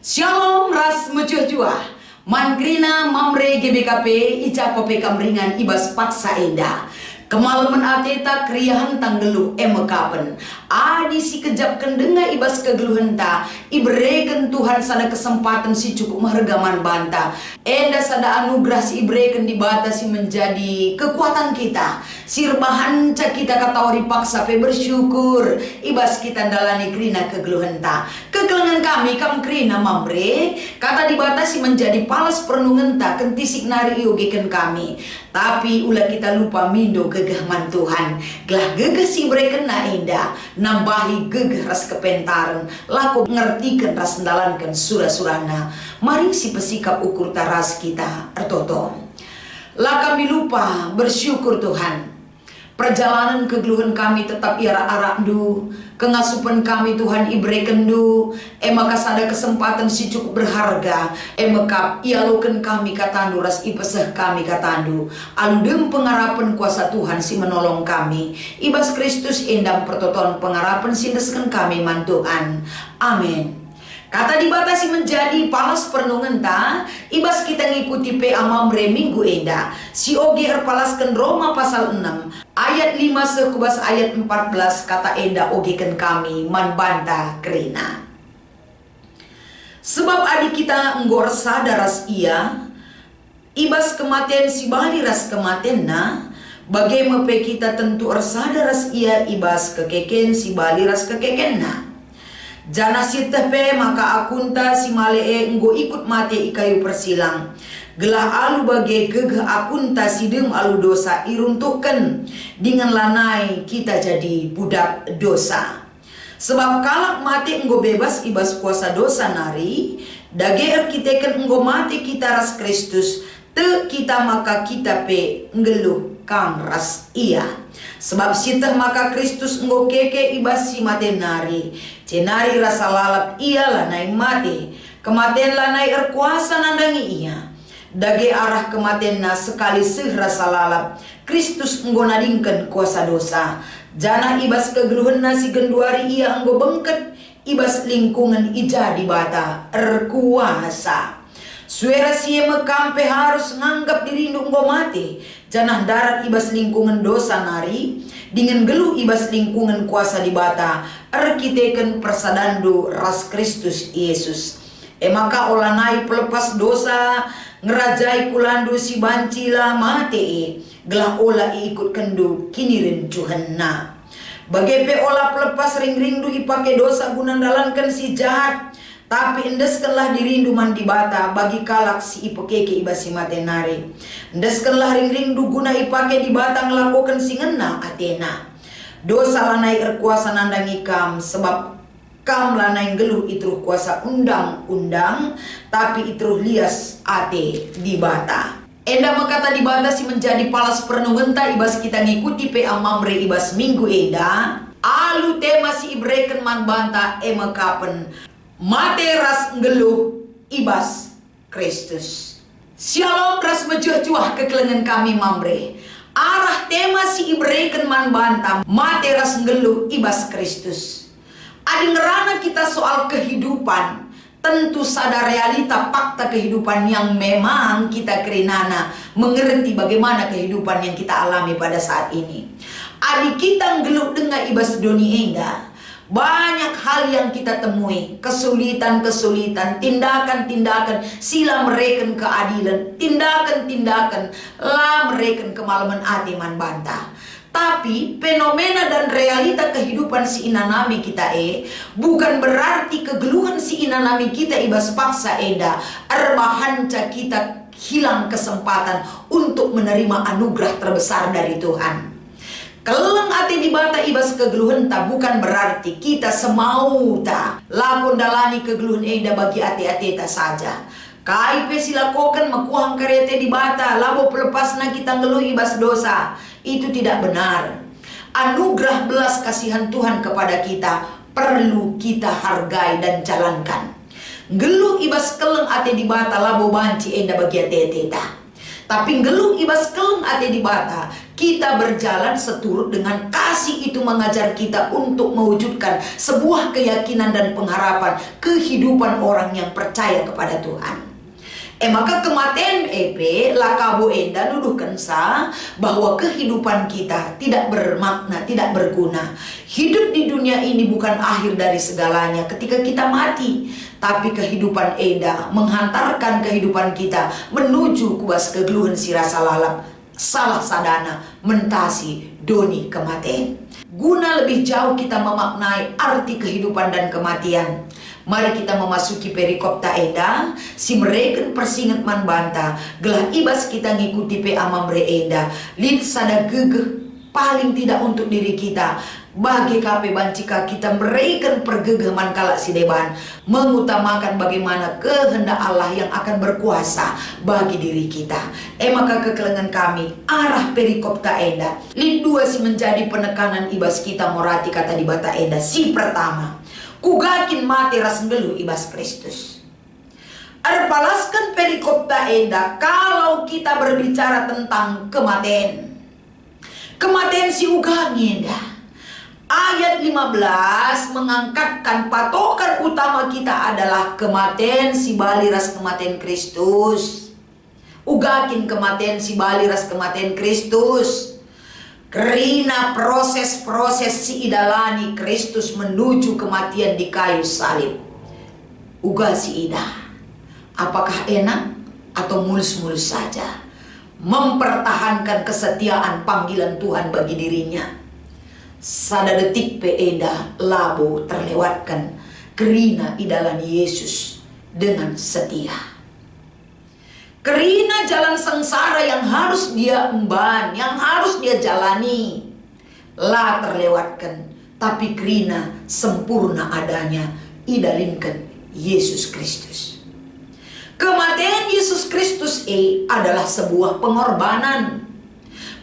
Shalom ras mejuah-juah Mangrina mamre GBKP Ica kope kamringan ibas paksa enda Kemalaman ateta kriahan tanggelu emekapen Adi si kejap kendenga ibas kegeluhan ta Ibregen Tuhan sada kesempatan si cukup mahargaman banta Enda sada anugerah si ibregen dibatasi menjadi kekuatan kita Sirbahan ca kita katawari paksa pe bersyukur Ibas kita dalani krina kegeluhan ta Kegelengan kami kam krina mamre Kata dibatasi menjadi palas pernungan ta kentisik nari iogeken kami Tapi ulah kita lupa mindo gegahman Tuhan Gelah gegah si ibregen na enda Nambahi gegah ras kepentaran Laku ngertikan ras ndalankan surah-surahna Mari si pesikap ukur taras kita ertoto Lah kami lupa bersyukur Tuhan Perjalanan kegeluhan kami tetap iara-arak du Kengasupan kami Tuhan ibreken du Emaka sada kesempatan si cukup berharga Emakap ialukan kami katandu ras ipeseh kami katandu Aludem pengarapan kuasa Tuhan si menolong kami Ibas Kristus endam pertoton pengarapan sindeskan kami man Tuhan Amin. Kata dibatasi menjadi palas pernungan ta Ibas kita ngikuti pe amamre minggu enda Si oge erpalaskan Roma pasal 6 Ayat 5 sekubas ayat 14 Kata enda ogeken kami manbanta kerina Sebab adik kita enggor sadaras ia Ibas kematian si bali ras kematian na Bagaimana pe kita tentu ersadaras ia Ibas kekeken si bali ras kekeken na Jana si tepe maka akunta si malee enggo ikut mati ikayu persilang Gelah alu bagai gegah akunta si dem alu dosa iruntuhkan Dengan lanai kita jadi budak dosa Sebab kalak mati enggo bebas ibas kuasa dosa nari Dage kiteken enggo mati kita ras Kristus Te kita maka kita pe ngeluh kang ras ia Sebab sitah maka Kristus enggo keke ibas si mati nari Cenari rasa lalap ialah naik mati Kematian lah naik erkuasa nandangi ia Dage arah kematian na sekali seh rasa lalap Kristus enggo nadingkan kuasa dosa Jana ibas kegeluhan nasi genduari ia enggo bengket Ibas lingkungan ija di bata erkuasa Suara siya mekampe harus nganggap dirindu enggo mati Janah darat ibas lingkungan dosa nari Dengan geluh ibas lingkungan kuasa di bata Arkiteken persadandu ras Kristus Yesus Maka olanai pelepas dosa Ngerajai kulandu si bancila mati Gelah ola ikut kendu kinirin Tuhanna Bagepe ola pelepas ring-ringdu ipake dosa guna dalankan si jahat Tapi endeskanlah dirindu mandi bata bagi kalak si ipekeke ibasi matenari. Endeskanlah ring-ring duguna ipake di bata ngelakukan si ngena Athena. Dosa lanai erkuasa nandangi kam sebab kam lanai geluh itruh kuasa undang-undang tapi itruh lias ate di bata. Enda makata di bata si menjadi palas pernungenta ibas kita ngikuti pe amamre ibas minggu eda. Alu tema si ibreken man banta emekapen. Mate ras ngeluh ibas Kristus. Shalom ras mejuah-juah kekelengan kami mamre. Arah tema si ibreken man banta mate ras ngeluh ibas Kristus. Adi ngerana kita soal kehidupan. Tentu sadar realita fakta kehidupan yang memang kita kerinana mengerti bagaimana kehidupan yang kita alami pada saat ini. Adi kita ngeluh dengan ibas doni enggak. Banyak hal yang kita temui, kesulitan-kesulitan, tindakan-tindakan, sila mereken keadilan, tindakan-tindakan, lah mereken kemalaman hati man bantah. Tapi fenomena dan realita kehidupan si inanami kita bukan berarti kegeluhan si inanami kita ibas paksa eda erbahanca kita hilang kesempatan untuk menerima anugerah terbesar dari Tuhan. Keleng ati di bata ibas kegeluhan ta bukan berarti kita semau ta lakon dalani kegeluhan eda bagi ati-ati ta saja. Kai pe silakokan makuang karete di bata labo pelepas na kita ngeluh ibas dosa. Itu tidak benar. Anugerah belas kasihan Tuhan kepada kita perlu kita hargai dan jalankan. Geluh ibas keleng ati di bata labo banci enda bagi ati-ati ta. Tapi ngeluh ibas kelem ate di bata, kita berjalan seturut dengan kasih itu mengajar kita untuk mewujudkan sebuah keyakinan dan pengharapan kehidupan orang yang percaya kepada Tuhan. Maka kematian lakabo enda nuduhkan sa bahwa kehidupan kita tidak bermakna, tidak berguna. Hidup di dunia ini bukan akhir dari segalanya ketika kita mati, tapi kehidupan enda menghantarkan kehidupan kita menuju kuas kegeluhan si rasa lalap salah sadana mentasi doni kematian. Guna lebih jauh kita memaknai arti kehidupan dan kematian, mari kita memasuki perikop taenda si mereka persingat man banta gelah ibas kita ngikuti pe amamre enda lid sada gegeh paling tidak untuk diri kita bagi kape bancika kita mereka pergegeh man kala si deban mengutamakan bagaimana kehendak Allah yang akan berkuasa bagi diri kita. Maka kekelengan kami arah perikop taenda lid dua si menjadi penekanan ibas kita morati kata di bata enda si pertama kugakin mati ras ngeluh ibas Kristus. Arpalaskan perikop taenda kalau kita berbicara tentang kematian. Kematian si ugangin dah. Ayat 15 mengangkatkan patokan utama kita adalah kematian si bali ras kematian Kristus. Ugakin kematian si bali ras kematian Kristus. Karena proses-proses si idalani Kristus menuju kematian di kayu salib. Uga si ida, apakah enak atau mulus-mulus saja mempertahankan kesetiaan panggilan Tuhan bagi dirinya? Sada detik pe eda labo terlewatkan karena idalani Yesus dengan setia. Karena jalan sengsara yang harus dia emban, yang harus dia jalani, lah terlewatkan. Tapi karena sempurna adanya, idalinkan Yesus Kristus. Kematian Yesus Kristus adalah sebuah pengorbanan.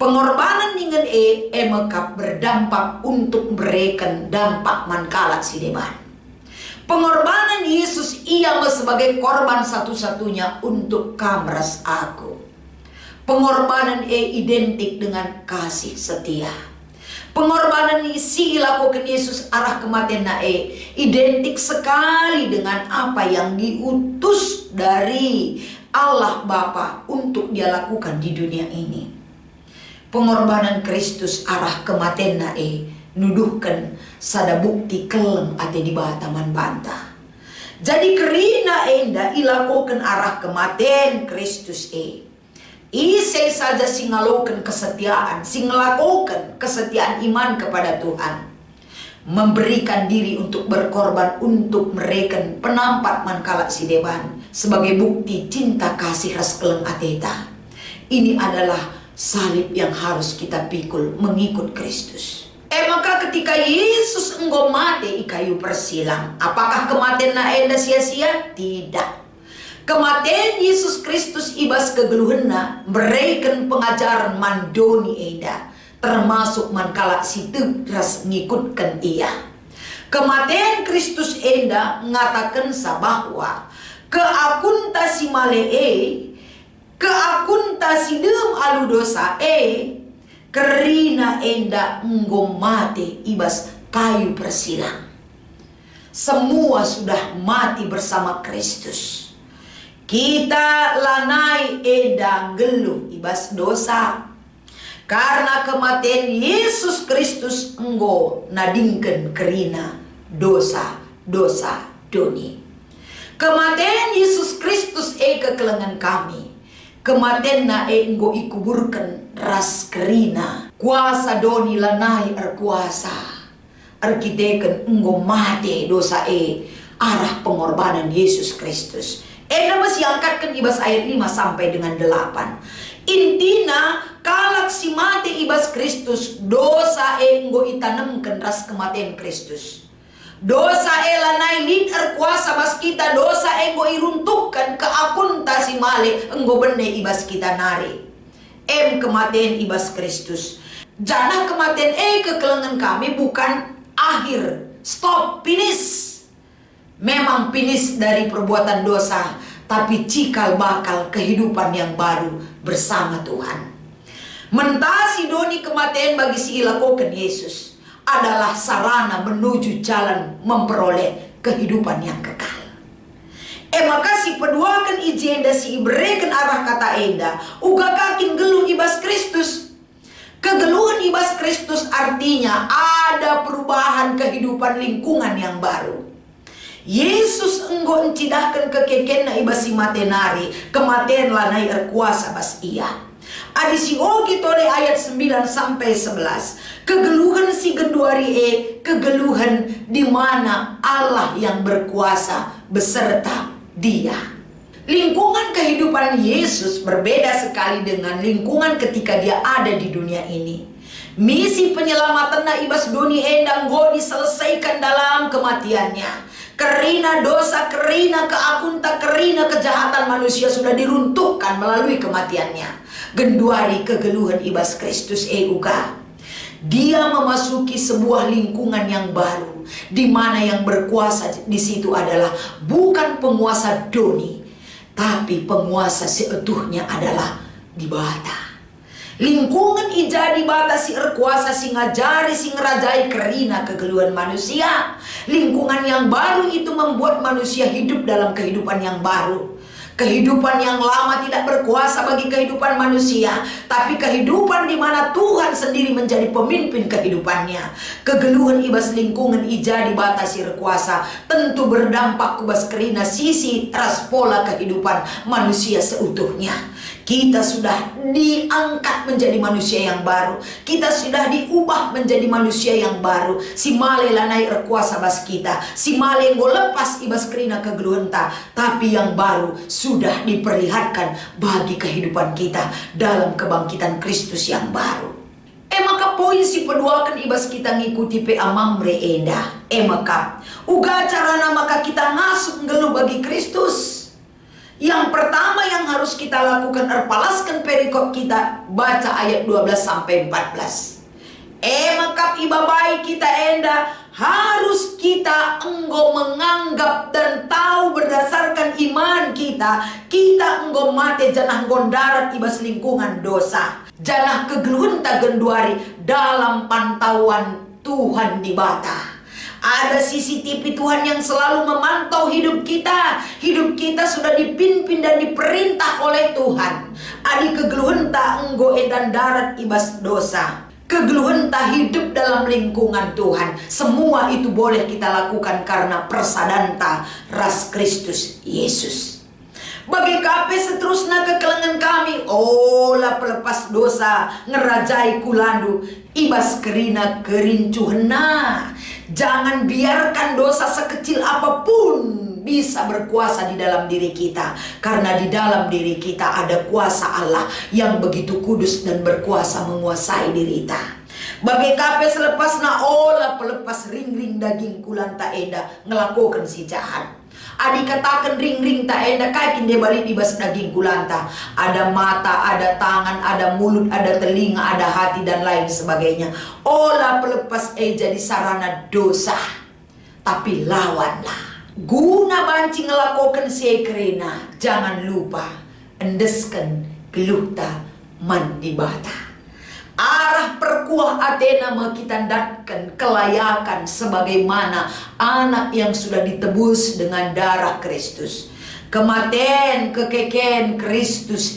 Pengorbanan dengan emekap berdampak untuk memberikan dampak mankala si deban. Pengorbanan Yesus ia sebagai korban satu-satunya untuk kamras aku. Pengorbanan identik dengan kasih setia. Pengorbanan si ilakukan Yesus arah kematian identik sekali dengan apa yang diutus dari Allah Bapa untuk dia lakukan di dunia ini. Pengorbanan Kristus arah kematian nuduhkan sada bukti kelem ate di bataman banta. Jadi kerina enda ilakukan arah kematian Kristus ise saja singalakukan kesetiaan, singalakukan kesetiaan iman kepada Tuhan, memberikan diri untuk berkorban untuk mereka penampat mankala si deban sebagai bukti cinta kasih ras keleng ateta. Ini adalah salib yang harus kita pikul mengikut Kristus. Maka ketika Yesus engkau mati di kayu persilang, apakah kematian enda sia-sia? Tidak. Kematian Yesus Kristus ibas kegeluhenna berikan pengajaran mandoni enda, termasuk mankala si tegras ngikutkan ia. Kematian Kristus enda mengatakan bahwa keakuntasi keakuntasi dem alu dosa kerina enda engkau mati ibas kayu persilang. Semua sudah mati bersama Kristus. Kita lanai enda geluh ibas dosa. Karena kematian Yesus Kristus engkau nadingkan kerina dosa doni. Kematian Yesus Kristus kekelengan kami. Kematian engkau ikuburkan ras kerina kuasa doni lanai kuasa arkiteken engkau mati dosa arah pengorbanan Yesus Kristus. Masih angkatkan ibas ayat 5 sampai dengan 8. Intina kalak si mati ibas Kristus dosa engkau itanamkan ras kematian Kristus. Dosa lanai liter kuasa bas kita, dosa engkau iruntukkan keakuntasi male engkau bene ibas kita nari. Kematian ibas Kristus. Janah kematian kekelengan kami bukan akhir, stop, finish. Memang finish dari perbuatan dosa, tapi cikal bakal kehidupan yang baru bersama Tuhan. Mentasi doni kematian bagi si ilakokan Yesus adalah sarana menuju jalan memperoleh kehidupan yang kekal. Maka si peduakan ijenda si ibereken arah kata enda uga kakin geluh ibas Kristus. Kegeluhan ibas Kristus artinya ada perubahan kehidupan lingkungan yang baru. Yesus enggo encidahkan kekeken na ibas si matenari kematian lanai erkuasa bas ia. Adi si ogi tole ayat 9 sampai 11. Kegeluhan si genduari kegeluhan di mana Allah yang berkuasa beserta dia. Lingkungan kehidupan Yesus berbeda sekali dengan lingkungan ketika dia ada di dunia ini. Misi penyelamatan na ibas doni endang go diselesaikan dalam kematiannya. Kerina dosa, kerina keakunta, kerina kejahatan manusia sudah diruntuhkan melalui kematiannya. Genduari kegeluhan ibas Kristus uga. Dia memasuki sebuah lingkungan yang baru, di mana yang berkuasa di situ adalah bukan penguasa doni, tapi penguasa seutuhnya adalah di bata. Lingkungan ija di bata si erkuasa si ngajari si ngerajai kerina kegeluhan manusia. Lingkungan yang baru itu membuat manusia hidup dalam kehidupan yang baru. Kehidupan yang lama tidak berkuasa bagi kehidupan manusia, tapi kehidupan di mana Tuhan sendiri menjadi pemimpin kehidupannya. Kegeluhan ibas lingkungan ija dibatasi berkuasa tentu berdampak kubas kerina sisi ras pola kehidupan manusia seutuhnya. Kita sudah diangkat menjadi manusia yang baru. Kita sudah diubah menjadi manusia yang baru. Si male lanai erkuasa bas kita. Si male ngo lepas ibas kerina kegeluhan ta. Tapi yang baru sudah diperlihatkan bagi kehidupan kita dalam kebangkitan Kristus yang baru. Maka poin si peduakan ibas kita ngikuti pe amamre enda. Maka uga carana maka kita ngasuk ngeluh bagi Kristus. Yang pertama yang harus kita lakukan erpalaskan perikop kita baca ayat 12 sampai 14. Maka ibabai kita enda harus kita enggo menganggap dan tahu berdasarkan iman kita enggo mate janah gondarat ibas lingkungan dosa. Janah kegeluhan tagenduari dalam pantauan Tuhan di bata. Ada CCTV Tuhan yang selalu memantau hidup kita. Hidup kita sudah dipimpin dan diperintah oleh Tuhan. Adi kegeluhan tak enggo edan darat ibas dosa. Kegeluhan tak hidup dalam lingkungan Tuhan. Semua itu boleh kita lakukan karena persadanta ras Kristus Yesus. Bagi kape seterusnya kekelengan kami, olah pelepas dosa ngerajai kulandu ibas kerina kerincuhna. Jangan biarkan dosa sekecil apapun bisa berkuasa di dalam diri kita. Karena di dalam diri kita ada kuasa Allah yang begitu kudus dan berkuasa menguasai diri kita. Bagi kape selepas na olah pelepas ring-ring daging kulanta enda ngelakukan si jahat. Adi katakan ring-ring tak enda kakin dia balik ibas daging kulanta. Ada mata, ada tangan, ada mulut, ada telinga, ada hati dan lain sebagainya. Olah pelepas jadi sarana dosa. Tapi lawanlah. Guna banci ngelakukan sekrena. Jangan lupa endeskan geluhta mandi bata. Arah perkuah Athena mengitandatkan kelayakan sebagaimana anak yang sudah ditebus dengan darah Kristus. Kematian kekeken Kristus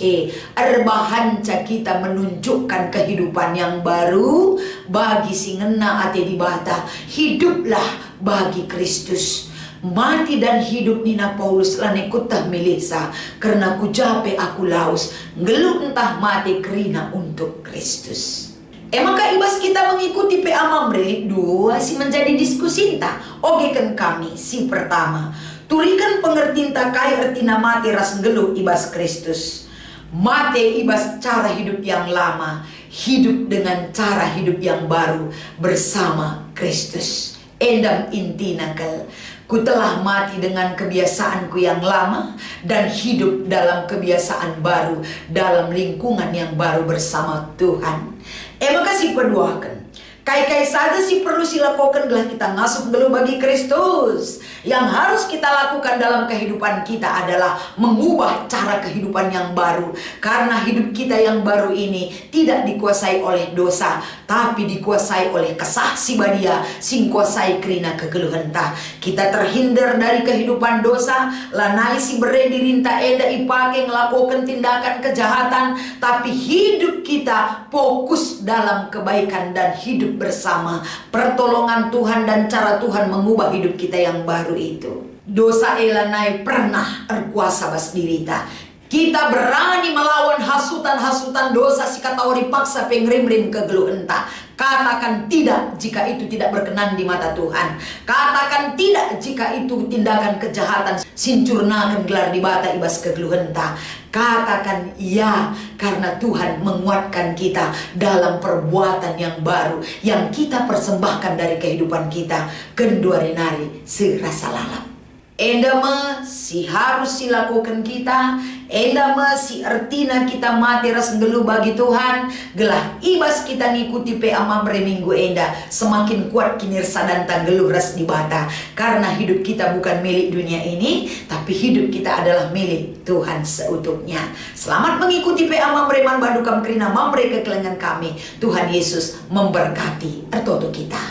erbahanca kita menunjukkan kehidupan yang baru bagi si ngena ate di bata. Hiduplah bagi Kristus. Mati dan hidup Nina Paulus lane kutah milisa karena kujape aku laus ngeluh entah mati kerina untuk Kristus. Maka ibas kita mengikuti pe amamre dua si menjadi diskusi ta ogekan kami si pertama turikan pengertiin takai ertina mati ras ngeluh ibas Kristus. Mati ibas cara hidup yang lama, hidup dengan cara hidup yang baru bersama Kristus. Endam intina kel ku telah mati dengan kebiasaanku yang lama dan hidup dalam kebiasaan baru dalam lingkungan yang baru bersama Tuhan. Maka si peduakan Kai-kai saja sih perlu silakokan gelah kita ngasup geluh bagi Kristus. Yang harus kita lakukan dalam kehidupan kita adalah mengubah cara kehidupan yang baru. Karena hidup kita yang baru ini tidak dikuasai oleh dosa, tapi dikuasai oleh kesah si badia, sing kuasai kerina kegeluhan ta. Kita terhindar dari kehidupan dosa, lanai si bere dirinta eda ipake ngelakukan tindakan kejahatan, tapi hidup kita fokus dalam kebaikan dan hidup bersama pertolongan Tuhan dan cara Tuhan mengubah hidup kita yang baru itu. Dosa elanai pernah berkuasa bas dirita. Kita berani melawan hasutan-hasutan dosa si katawari paksa pengrim-rim kegeluh entah. Katakan tidak jika itu tidak berkenan di mata Tuhan. Katakan tidak jika itu tindakan kejahatan sincurnakan gelar di bata ibas kegeluh entah. Katakan iya karena Tuhan menguatkan kita dalam perbuatan yang baru yang kita persembahkan dari kehidupan kita. Kenduari nari serasa lalap. Endama si harus silakukan kita. Endama si artina kita mati ras ngelu bagi Tuhan. Gelah ibas kita ngikuti pe amamre minggu enda. Semakin kuat kinirsa dan tanggeluh ras di bata. Karena hidup kita bukan milik dunia ini, tapi hidup kita adalah milik Tuhan seutuhnya. Selamat mengikuti pe amamre man badukam krina mamre kekelengan kami. Tuhan Yesus memberkati ertoto kita.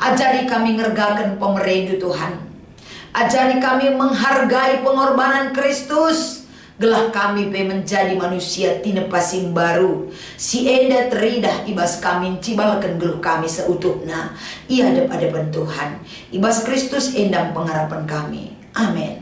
Ajari kami ngergakan pemeredu Tuhan. Ajari kami menghargai pengorbanan Kristus. Gelah kami pe menjadi manusia tinepasing baru. Si enda teridah ibas kami cibalkan geluh kami seutuhna. Ia hadap-hadapan Tuhan. Ibas Kristus endang pengharapan kami. Amin.